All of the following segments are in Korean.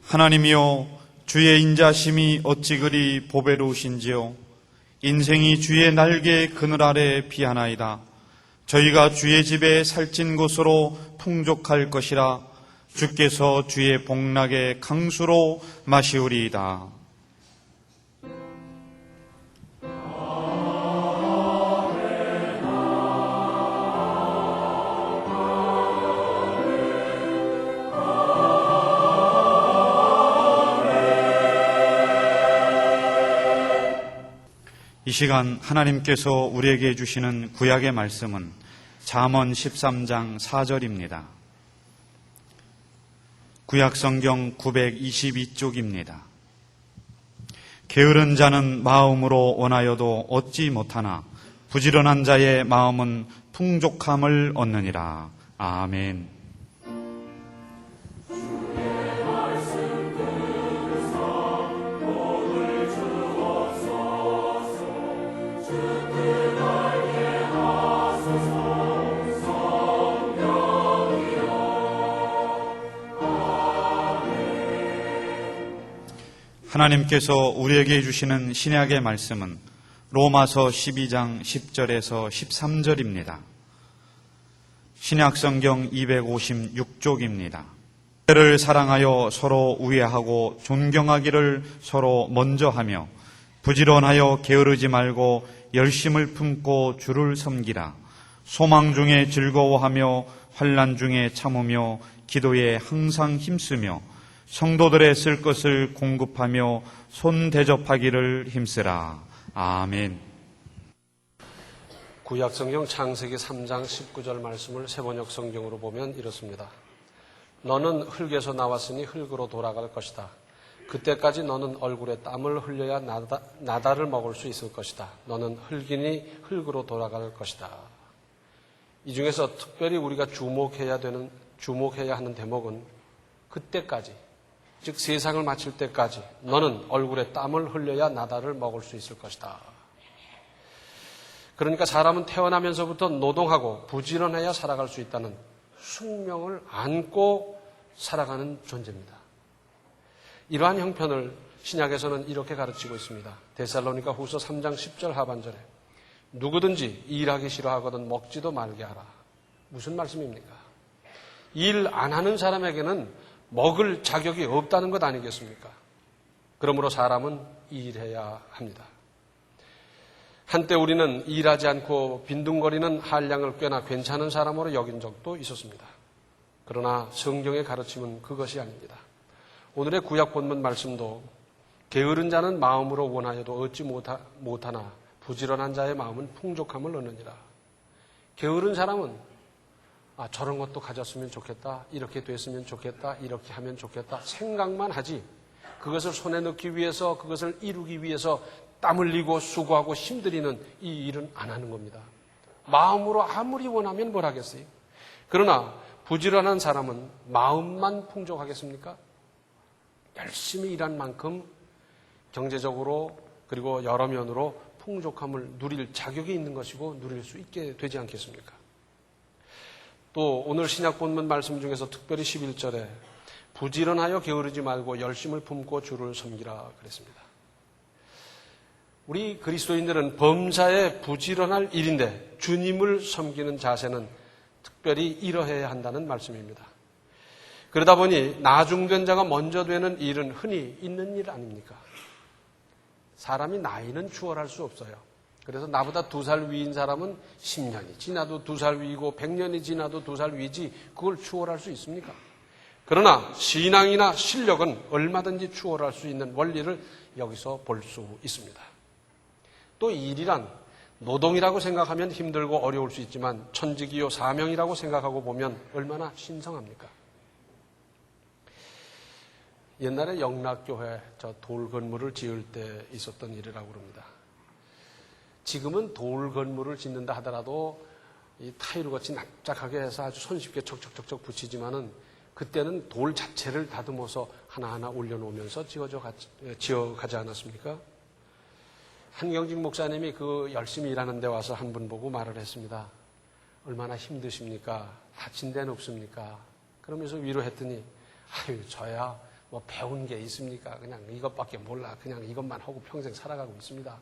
하나님이여, 주의 인자심이 어찌 그리 보배로우신지요. 인생이 주의 날개 그늘 아래 피하나이다. 저희가 주의 집에 살찐 곳으로 풍족할 것이라. 주께서 주의 복락의 강수로 마시우리이다. 이 시간 하나님께서 우리에게 주시는 구약의 말씀은 잠언 13장 4절입니다. 구약 성경 922쪽입니다. 게으른 자는 마음으로 원하여도 얻지 못하나 부지런한 자의 마음은 풍족함을 얻느니라. 아멘. 하나님께서 우리에게 주시는 신약의 말씀은 로마서 12장 10절에서 13절입니다. 신약성경 256쪽입니다. 를 사랑하여 서로 우애하고 존경하기를 서로 먼저 하며 부지런하여 게으르지 말고 열심을 품고 주를 섬기라. 소망 중에 즐거워하며 환난 중에 참으며 기도에 항상 힘쓰며 성도들의 쓸 것을 공급하며 손 대접하기를 힘쓰라. 아멘. 구약성경 창세기 3장 19절 말씀을 세번역 성경으로 보면 이렇습니다. 너는 흙에서 나왔으니 흙으로 돌아갈 것이다. 그때까지 너는 얼굴에 땀을 흘려야 나다를 먹을 수 있을 것이다. 너는 흙이니 흙으로 돌아갈 것이다. 이 중에서 특별히 우리가 주목해야 하는 대목은 그때까지, 즉 세상을 마칠 때까지 너는 얼굴에 땀을 흘려야 나다를 먹을 수 있을 것이다. 그러니까 사람은 태어나면서부터 노동하고 부지런해야 살아갈 수 있다는 숙명을 안고 살아가는 존재입니다. 이러한 형편을 신약에서는 이렇게 가르치고 있습니다. 데살로니가 후서 3장 10절 하반절에 누구든지 일하기 싫어하거든 먹지도 말게 하라. 무슨 말씀입니까? 일 안 하는 사람에게는 먹을 자격이 없다는 것 아니겠습니까? 그러므로 사람은 일해야 합니다. 한때 우리는 일하지 않고 빈둥거리는 한량을 꽤나 괜찮은 사람으로 여긴 적도 있었습니다. 그러나 성경의 가르침은 그것이 아닙니다. 오늘의 구약 본문 말씀도 게으른 자는 마음으로 원하여도 얻지 못하나 부지런한 자의 마음은 풍족함을 얻느니라. 게으른 사람은 저런 것도 가졌으면 좋겠다, 이렇게 됐으면 좋겠다, 이렇게 하면 좋겠다 생각만 하지 그것을 손에 넣기 위해서, 그것을 이루기 위해서 땀 흘리고 수고하고 힘들이는 이 일은 안 하는 겁니다. 마음으로 아무리 원하면 뭘 하겠어요? 그러나 부지런한 사람은 마음만 풍족하겠습니까? 열심히 일한 만큼 경제적으로 그리고 여러 면으로 풍족함을 누릴 자격이 있는 것이고 누릴 수 있게 되지 않겠습니까? 또 오늘 신약 본문 말씀 중에서 특별히 11절에 부지런하여 게으르지 말고 열심을 품고 주를 섬기라 그랬습니다. 우리 그리스도인들은 범사에 부지런할 일인데 주님을 섬기는 자세는 특별히 이러해야 한다는 말씀입니다. 그러다 보니 나중된 자가 먼저 되는 일은 흔히 있는 일 아닙니까? 사람이 나이는 추월할 수 없어요. 그래서 나보다 2살 위인 사람은 10년이 지나도 2살 위이고 100년이 지나도 2살 위지 그걸 추월할 수 있습니까? 그러나 신앙이나 실력은 얼마든지 추월할 수 있는 원리를 여기서 볼 수 있습니다. 또 일이란 노동이라고 생각하면 힘들고 어려울 수 있지만 천직이요 사명이라고 생각하고 보면 얼마나 신성합니까? 옛날에 영락교회 돌 건물을 지을 때 있었던 일이라고 합니다. 지금은 돌 건물을 짓는다 하더라도 이 타일같이 납작하게 해서 아주 손쉽게 척척척척 붙이지만은 그때는 돌 자체를 다듬어서 하나하나 올려놓으면서 지어가지 않았습니까? 한경직 목사님이 그 열심히 일하는 데 와서 한 분 보고 말을 했습니다. 얼마나 힘드십니까? 다친 데는 없습니까? 그러면서 위로했더니 아유 저야 뭐 배운 게 있습니까? 그냥 이것밖에 몰라. 그냥 이것만 하고 평생 살아가고 있습니다.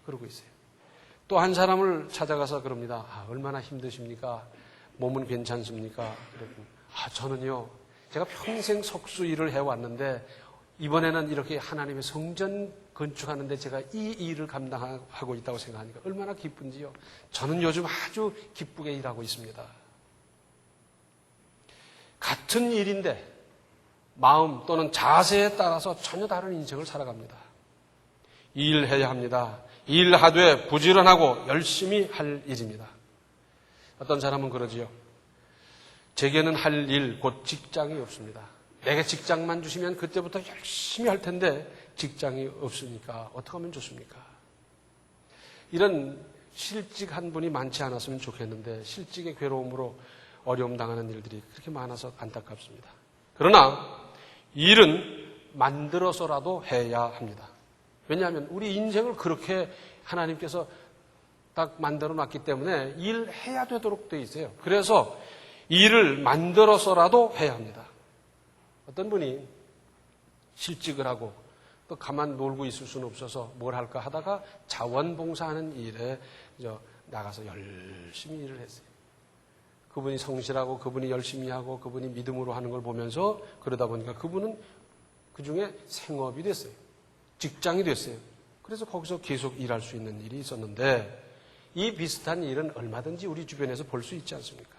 그러고 있어요. 또 한 사람을 찾아가서 그럽니다. 얼마나 힘드십니까? 몸은 괜찮습니까? 그랬더니, 저는요, 제가 평생 석수 일을 해왔는데, 이번에는 이렇게 하나님의 성전 건축하는데 제가 이 일을 감당하고 있다고 생각하니까 얼마나 기쁜지요. 저는 요즘 아주 기쁘게 일하고 있습니다. 같은 일인데 마음 또는 자세에 따라서 전혀 다른 인생을 살아갑니다. 일해야 합니다. 일하되 부지런하고 열심히 할 일입니다. 어떤 사람은 그러지요. 제게는 할 일, 곧 직장이 없습니다. 내게 직장만 주시면 그때부터 열심히 할 텐데 직장이 없으니까 어떻게 하면 좋습니까? 이런 실직한 분이 많지 않았으면 좋겠는데 실직의 괴로움으로 어려움 당하는 일들이 그렇게 많아서 안타깝습니다. 그러나 일은 만들어서라도 해야 합니다. 왜냐하면 우리 인생을 그렇게 하나님께서 딱 만들어 놨기 때문에 일해야 되도록 되어 있어요. 그래서 일을 만들어서라도 해야 합니다. 어떤 분이 실직을 하고 또 가만 놀고 있을 수는 없어서 뭘 할까 하다가 자원봉사하는 일에 나가서 열심히 일을 했어요. 그분이 성실하고 그분이 열심히 하고 그분이 믿음으로 하는 걸 보면서 그러다 보니까 그분은 그중에 생업이 됐어요. 직장이 됐어요. 그래서 거기서 계속 일할 수 있는 일이 있었는데 이 비슷한 일은 얼마든지 우리 주변에서 볼 수 있지 않습니까?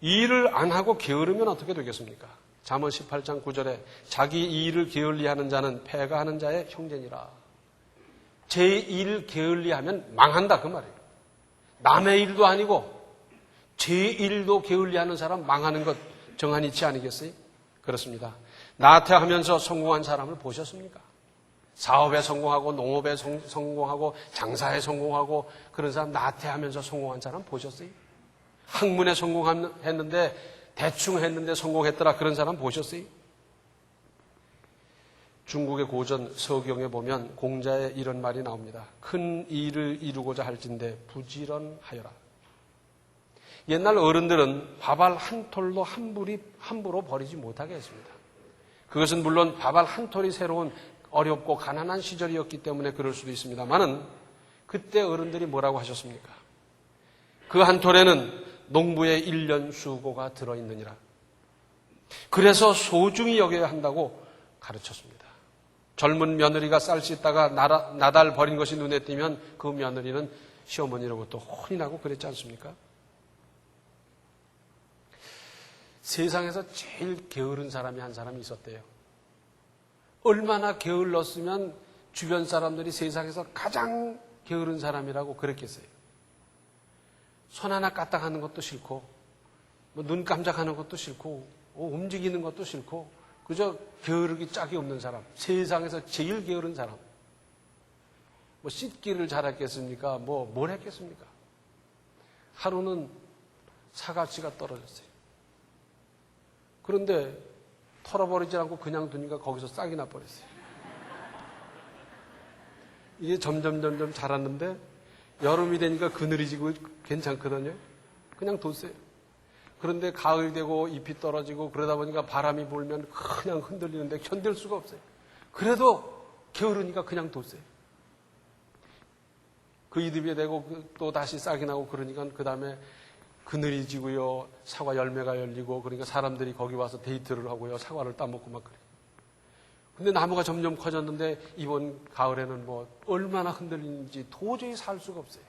일을 안 하고 게으르면 어떻게 되겠습니까? 잠언 18장 9절에 자기 일을 게을리하는 자는 패가하는 자의 형제니라. 제 일 게을리하면 망한다 그 말이에요. 남의 일도 아니고 제 일도 게을리하는 사람 망하는 것 정한이치 아니겠어요? 그렇습니다. 나태하면서 성공한 사람을 보셨습니까? 사업에 성공하고 농업에 성공하고 장사에 성공하고 그런 사람 나태하면서 성공한 사람 보셨어요? 학문에 성공했는데 대충 했는데 성공했더라 그런 사람 보셨어요? 중국의 고전 서경에 보면 공자의 이런 말이 나옵니다. 큰 일을 이루고자 할진대 부지런하여라. 옛날 어른들은 밥알 한 톨도 함부로 버리지 못하게 했습니다. 그것은 물론 밥알 한 톨이 새로운 어렵고 가난한 시절이었기 때문에 그럴 수도 있습니다만은 그때 어른들이 뭐라고 하셨습니까? 그 한 톨에는 농부의 1년 수고가 들어있느니라. 그래서 소중히 여겨야 한다고 가르쳤습니다. 젊은 며느리가 쌀 씻다가 나달 버린 것이 눈에 띄면 그 며느리는 시어머니로부터 혼이 나고 그랬지 않습니까? 세상에서 제일 게으른 사람이 한 사람이 있었대요. 얼마나 게을렀으면 주변 사람들이 세상에서 가장 게으른 사람이라고 그랬겠어요. 손 하나 까딱하는 것도 싫고 눈 깜짝하는 것도 싫고 움직이는 것도 싫고 그저 게으르기 짝이 없는 사람. 세상에서 제일 게으른 사람. 씻기를 잘했겠습니까? 뭘 했겠습니까? 하루는 사과씨가 떨어졌어요. 그런데 털어버리지 않고 그냥 두니까 거기서 싹이 나버렸어요. 이게 점점 자랐는데 여름이 되니까 그늘이 지고 괜찮거든요. 그냥 뒀어요. 그런데 가을이 되고 잎이 떨어지고 그러다 보니까 바람이 불면 그냥 흔들리는데 견딜 수가 없어요. 그래도 게으르니까 그냥 뒀어요. 그 이듬해 되고 또 다시 싹이 나고 그러니까 그 다음에 그늘이 지고요. 사과 열매가 열리고 그러니까 사람들이 거기 와서 데이트를 하고요. 사과를 따먹고 막 그래요. 근데 나무가 점점 커졌는데 이번 가을에는 얼마나 흔들리는지 도저히 살 수가 없어요.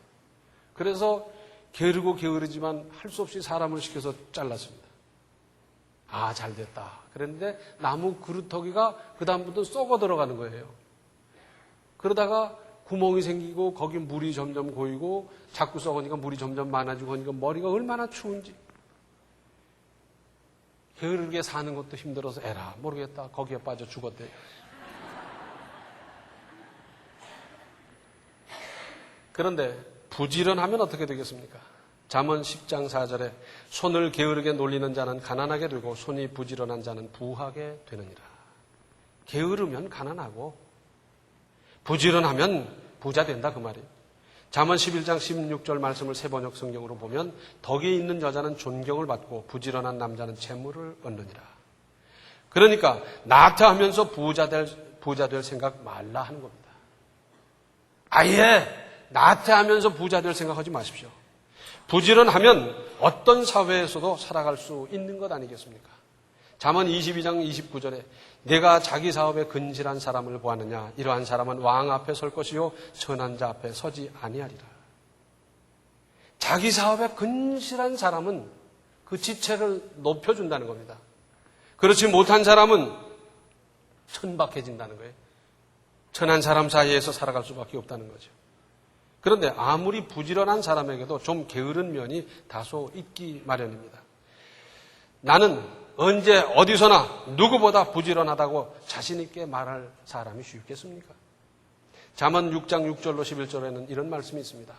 그래서 게으르지만 할 수 없이 사람을 시켜서 잘랐습니다. 잘 됐다. 그랬는데 나무 그루터기가 그 다음부터 썩어 들어가는 거예요. 그러다가 구멍이 생기고 거기 물이 점점 고이고 자꾸 썩으니까 물이 점점 많아지고 하니까 머리가 얼마나 추운지. 게으르게 사는 것도 힘들어서 에라 모르겠다. 거기에 빠져 죽었대요. 그런데 부지런하면 어떻게 되겠습니까? 잠언 10장 4절에 손을 게으르게 놀리는 자는 가난하게 되고 손이 부지런한 자는 부하게 되느니라. 게으르면 가난하고 부지런하면 부자 된다 그 말이에요. 잠언 11장 16절 말씀을 새번역 성경으로 보면 덕이 있는 여자는 존경을 받고 부지런한 남자는 재물을 얻느니라. 그러니까 나태하면서 부자 될 생각 말라 하는 겁니다. 아예 나태하면서 부자 될 생각하지 마십시오. 부지런하면 어떤 사회에서도 살아갈 수 있는 것 아니겠습니까? 잠언 22장 29절에 내가 자기 사업에 근실한 사람을 보았느냐? 이러한 사람은 왕 앞에 설 것이요 선한 자 앞에 서지 아니하리라. 자기 사업에 근실한 사람은 그 지체를 높여준다는 겁니다. 그렇지 못한 사람은 천박해진다는 거예요. 천한 사람 사이에서 살아갈 수밖에 없다는 거죠. 그런데 아무리 부지런한 사람에게도 좀 게으른 면이 다소 있기 마련입니다. 나는 언제 어디서나 누구보다 부지런하다고 자신 있게 말할 사람이 쉽겠습니까? 잠언 6장 6절로 11절에는 이런 말씀이 있습니다.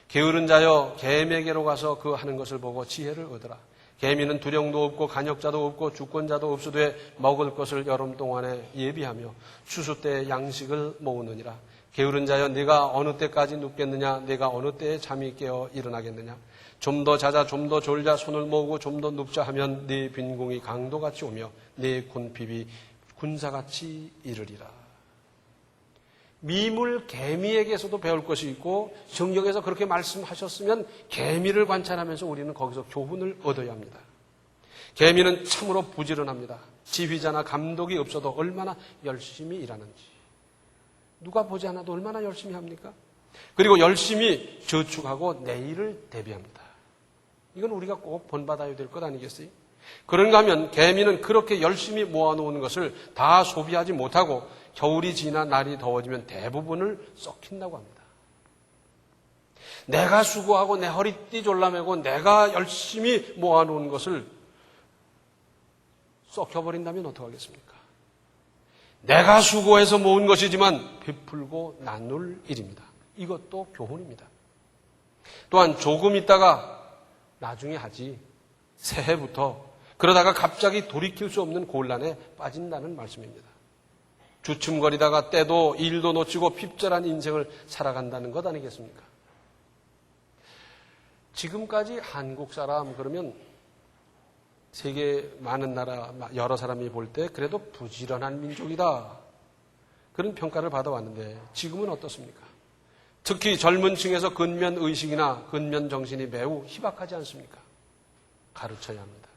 게으른 자여 개미에게로 가서 그 하는 것을 보고 지혜를 얻으라. 개미는 두령도 없고 간역자도 없고 주권자도 없으되 먹을 것을 여름 동안에 예비하며 추수 때에 양식을 모으느니라. 게으른 자여 네가 어느 때까지 눕겠느냐? 네가 어느 때에 잠이 깨어 일어나겠느냐? 좀 더 자자 좀 더 졸자 손을 모으고 좀 더 눕자 하면 네 빈궁이 강도같이 오며 네 곤핍이 군사같이 이르리라. 미물 개미에게서도 배울 것이 있고 성경에서 그렇게 말씀하셨으면 개미를 관찰하면서 우리는 거기서 교훈을 얻어야 합니다. 개미는 참으로 부지런합니다. 지휘자나 감독이 없어도 얼마나 열심히 일하는지. 누가 보지 않아도 얼마나 열심히 합니까? 그리고 열심히 저축하고 내일을 대비합니다. 이건 우리가 꼭 본받아야 될 것 아니겠어요? 그런가 하면 개미는 그렇게 열심히 모아놓은 것을 다 소비하지 못하고 겨울이 지나 날이 더워지면 대부분을 썩힌다고 합니다. 내가 수고하고 내 허리띠 졸라매고 내가 열심히 모아놓은 것을 썩혀버린다면 어떡하겠습니까? 내가 수고해서 모은 것이지만 베풀고 나눌 일입니다. 이것도 교훈입니다. 또한 조금 있다가 나중에 하지 새해부터 그러다가 갑자기 돌이킬 수 없는 곤란에 빠진다는 말씀입니다. 주춤거리다가 때도 일도 놓치고 핍절한 인생을 살아간다는 것 아니겠습니까? 지금까지 한국 사람 그러면 세계 많은 나라 여러 사람이 볼 때 그래도 부지런한 민족이다 그런 평가를 받아왔는데 지금은 어떻습니까? 특히 젊은 층에서 근면의식이나 근면정신이 매우 희박하지 않습니까? 가르쳐야 합니다.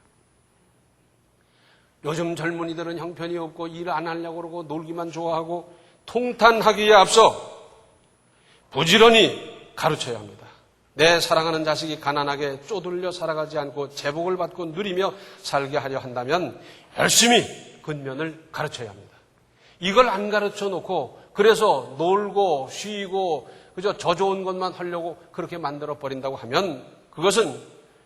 요즘 젊은이들은 형편이 없고 일 안 하려고 그러고 놀기만 좋아하고 통탄하기에 앞서 부지런히 가르쳐야 합니다. 내 사랑하는 자식이 가난하게 쪼들려 살아가지 않고 제복을 받고 누리며 살게 하려 한다면 열심히 근면을 가르쳐야 합니다. 이걸 안 가르쳐 놓고 그래서 놀고 쉬고 그저 저 좋은 것만 하려고 그렇게 만들어 버린다고 하면 그것은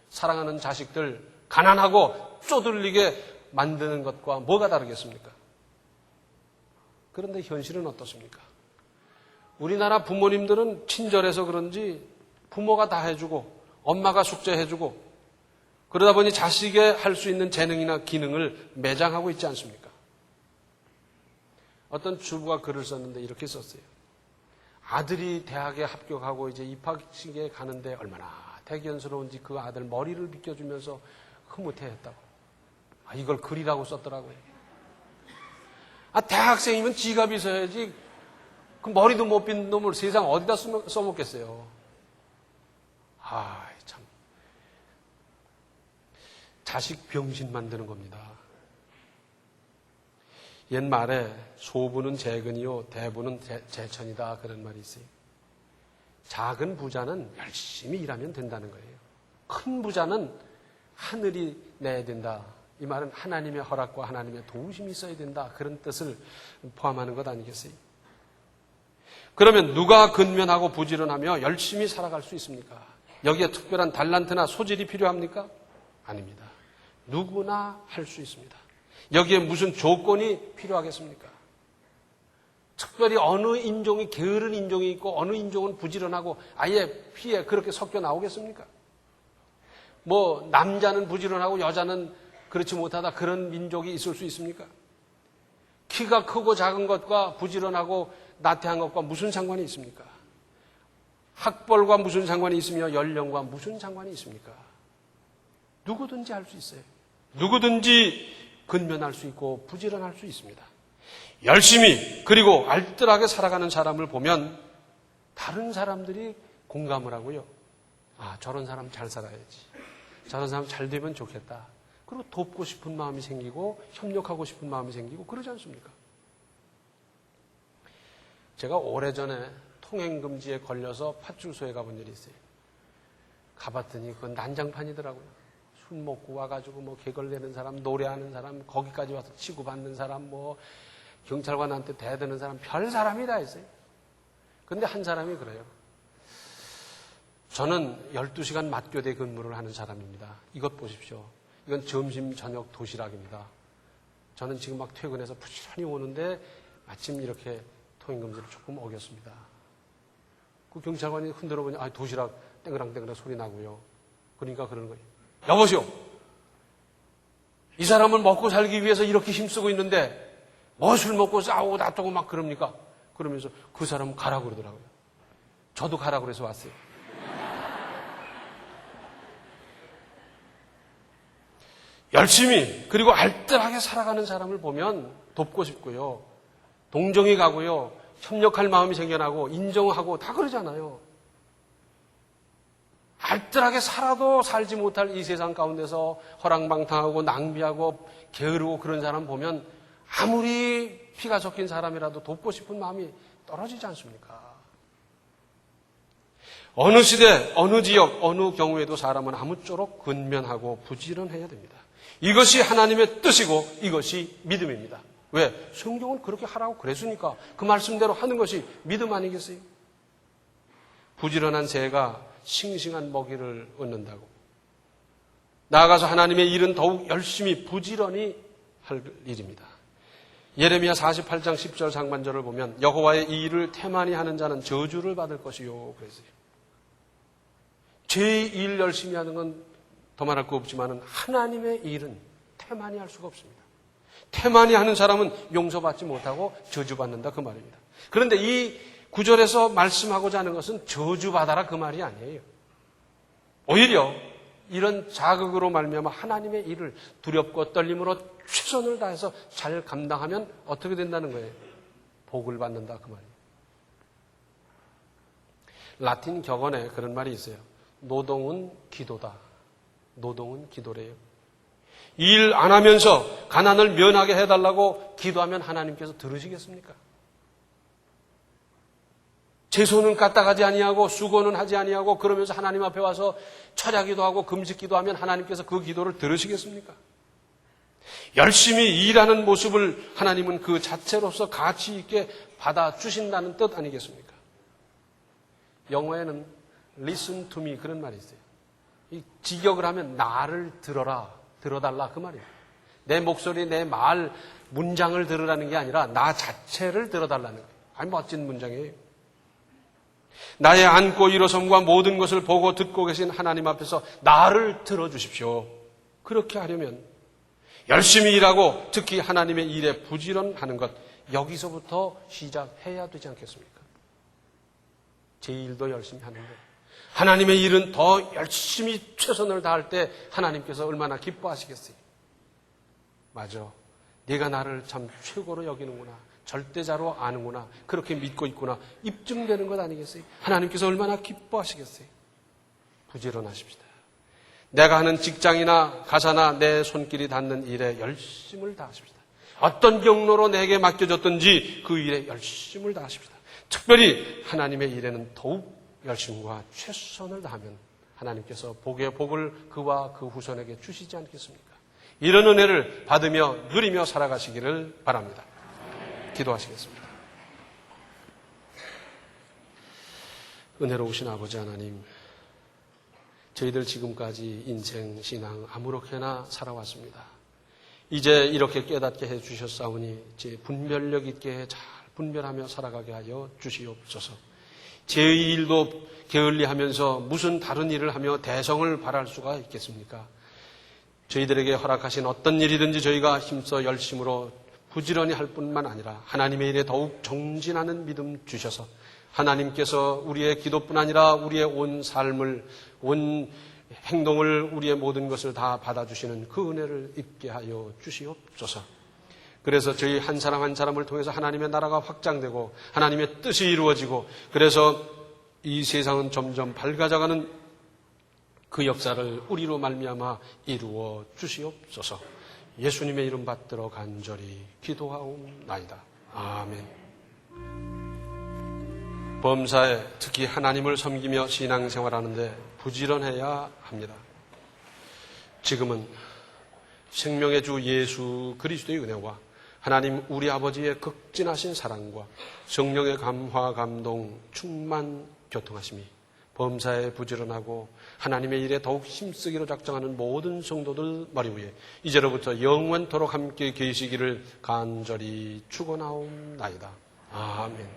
사랑하는 자식들 가난하고 쪼들리게 만드는 것과 뭐가 다르겠습니까? 그런데 현실은 어떻습니까? 우리나라 부모님들은 친절해서 그런지 부모가 다 해주고 엄마가 숙제해주고 그러다 보니 자식의 할 수 있는 재능이나 기능을 매장하고 있지 않습니까? 어떤 주부가 글을 썼는데 이렇게 썼어요. 아들이 대학에 합격하고 이제 입학식에 가는데 얼마나 대견스러운지 그 아들 머리를 빗겨주면서 흐뭇해했다고. 이걸 글이라고 썼더라고요. 대학생이면 지갑이 있어야지 그 머리도 못 빗는 놈을 세상 어디다 써먹겠어요. 참. 자식 병신 만드는 겁니다. 옛말에 소부는 재근이요 대부는 재천이다 그런 말이 있어요. 작은 부자는 열심히 일하면 된다는 거예요. 큰 부자는 하늘이 내야 된다. 이 말은 하나님의 허락과 하나님의 도우심이 있어야 된다. 그런 뜻을 포함하는 것 아니겠어요? 그러면 누가 근면하고 부지런하며 열심히 살아갈 수 있습니까? 여기에 특별한 달란트나 소질이 필요합니까? 아닙니다. 누구나 할 수 있습니다. 여기에 무슨 조건이 필요하겠습니까? 특별히 어느 인종이 게으른 인종이 있고 어느 인종은 부지런하고 아예 피해 그렇게 섞여 나오겠습니까? 남자는 부지런하고 여자는 그렇지 못하다 그런 민족이 있을 수 있습니까? 키가 크고 작은 것과 부지런하고 나태한 것과 무슨 상관이 있습니까? 학벌과 무슨 상관이 있으며 연령과 무슨 상관이 있습니까? 누구든지 할 수 있어요. 누구든지 근면할 수 있고 부지런할 수 있습니다. 열심히 그리고 알뜰하게 살아가는 사람을 보면 다른 사람들이 공감을 하고요. 아, 저런 사람 잘 살아야지. 저런 사람 잘 되면 좋겠다. 그리고 돕고 싶은 마음이 생기고 협력하고 싶은 마음이 생기고 그러지 않습니까? 제가 오래전에 통행금지에 걸려서 파출소에 가본 일이 있어요. 가봤더니 그건 난장판이더라고요. 술 먹고 와가지고 뭐 개걸대는 사람, 노래하는 사람, 거기까지 와서 치고받는 사람, 뭐 경찰관한테 대드는 사람, 별 사람이 다 있어요. 근데 한 사람이 그래요. 저는 12시간 맞교대 근무를 하는 사람입니다. 이것 보십시오. 이건 점심, 저녁 도시락입니다. 저는 지금 막 퇴근해서 부지런히 오는데 마침 이렇게 통행금지를 조금 어겼습니다. 그 경찰관이 흔들어 보니, 아, 도시락 땡그랑땡그랑 소리 나고요. 그러니까 그러는 거예요. 여보시오. 이 사람을 먹고 살기 위해서 이렇게 힘쓰고 있는데 뭐 술 먹고 싸우고 다투고 막 그럽니까? 그러면서 그 사람은 가라고 그러더라고요. 저도 가라고 그래서 왔어요. 열심히 그리고 알뜰하게 살아가는 사람을 보면 돕고 싶고요. 동정이 가고요. 협력할 마음이 생겨나고 인정하고 다 그러잖아요. 알뜰하게 살아도 살지 못할 이 세상 가운데서 허랑방탕하고 낭비하고 게으르고 그런 사람 보면 아무리 피가 섞인 사람이라도 돕고 싶은 마음이 떨어지지 않습니까? 어느 시대, 어느 지역, 어느 경우에도 사람은 아무쪼록 근면하고 부지런해야 됩니다. 이것이 하나님의 뜻이고 이것이 믿음입니다. 왜? 성경은 그렇게 하라고 그랬으니까 그 말씀대로 하는 것이 믿음 아니겠어요? 부지런한 새가 싱싱한 먹이를 얻는다고. 나아가서 하나님의 일은 더욱 열심히 부지런히 할 일입니다. 예레미야 48장 10절 상반절을 보면 여호와의 이 일을 태만히 하는 자는 저주를 받을 것이요 그랬어요. 제 일 열심히 하는 건 더 말할 거 없지만 하나님의 일은 태만히 할 수가 없습니다. 태만히 하는 사람은 용서받지 못하고 저주받는다 그 말입니다. 그런데 이 구절에서 말씀하고자 하는 것은 저주받아라 그 말이 아니에요. 오히려 이런 자극으로 말미암아 하나님의 일을 두렵고 떨림으로 최선을 다해서 잘 감당하면 어떻게 된다는 거예요? 복을 받는다 그 말이에요. 라틴 격언에 그런 말이 있어요. 노동은 기도다. 노동은 기도래요. 일 안 하면서 가난을 면하게 해달라고 기도하면 하나님께서 들으시겠습니까? 제 손은 까딱하지 아니하고 수고는 하지 아니하고 그러면서 하나님 앞에 와서 철야기도 하고 금식기도 하면 하나님께서 그 기도를 들으시겠습니까? 열심히 일하는 모습을 하나님은 그 자체로서 가치 있게 받아주신다는 뜻 아니겠습니까? 영어에는 listen to me 그런 말이 있어요. 이 직역을 하면 나를 들어라, 들어달라 그 말이에요. 내 목소리, 내 말, 문장을 들으라는 게 아니라 나 자체를 들어달라는 거예요. 아주 멋진 문장이에요. 나의 앉고 일어섬과 모든 것을 보고 듣고 계신 하나님 앞에서 나를 들어주십시오. 그렇게 하려면 열심히 일하고 특히 하나님의 일에 부지런하는 것 여기서부터 시작해야 되지 않겠습니까? 제 일도 열심히 하는데 하나님의 일은 더 열심히 최선을 다할 때 하나님께서 얼마나 기뻐하시겠어요? 맞아. 네가 나를 참 최고로 여기는구나. 절대자로 아는구나. 그렇게 믿고 있구나. 입증되는 것 아니겠어요? 하나님께서 얼마나 기뻐하시겠어요? 부지런하십시다. 내가 하는 직장이나 가사나 내 손길이 닿는 일에 열심을 다하십시다. 어떤 경로로 내게 맡겨졌든지 그 일에 열심을 다하십시다. 특별히 하나님의 일에는 더욱 열심과 최선을 다하면 하나님께서 복의 복을 그와 그 후손에게 주시지 않겠습니까? 이런 은혜를 받으며 누리며 살아가시기를 바랍니다. 기도하시겠습니다. 은혜로우신 아버지 하나님, 저희들 지금까지 인생, 신앙 아무렇게나 살아왔습니다. 이제 이렇게 깨닫게 해주셨사오니 이제 분별력 있게 잘 분별하며 살아가게 하여 주시옵소서. 제 일도 게을리하면서 무슨 다른 일을 하며 대성을 바랄 수가 있겠습니까? 저희들에게 허락하신 어떤 일이든지 저희가 힘써 열심으로 부지런히 할 뿐만 아니라 하나님의 일에 더욱 정진하는 믿음 주셔서 하나님께서 우리의 기도뿐 아니라 우리의 온 삶을, 온 행동을 우리의 모든 것을 다 받아주시는 그 은혜를 입게 하여 주시옵소서. 그래서 저희 한 사람 한 사람을 통해서 하나님의 나라가 확장되고 하나님의 뜻이 이루어지고 그래서 이 세상은 점점 밝아져가는 그 역사를 우리로 말미암아 이루어 주시옵소서. 예수님의 이름 받들어 간절히 기도하옵나이다. 아멘. 범사에 특히 하나님을 섬기며 신앙생활하는데 부지런해야 합니다. 지금은 생명의 주 예수 그리스도의 은혜와 하나님 우리 아버지의 극진하신 사랑과 성령의 감화 감동 충만 교통하심이 범사에 부지런하고 하나님의 일에 더욱 힘쓰기로 작정하는 모든 성도들 머리 위에 이제로부터 영원토록 함께 계시기를 간절히 축원하옵나이다. 아멘.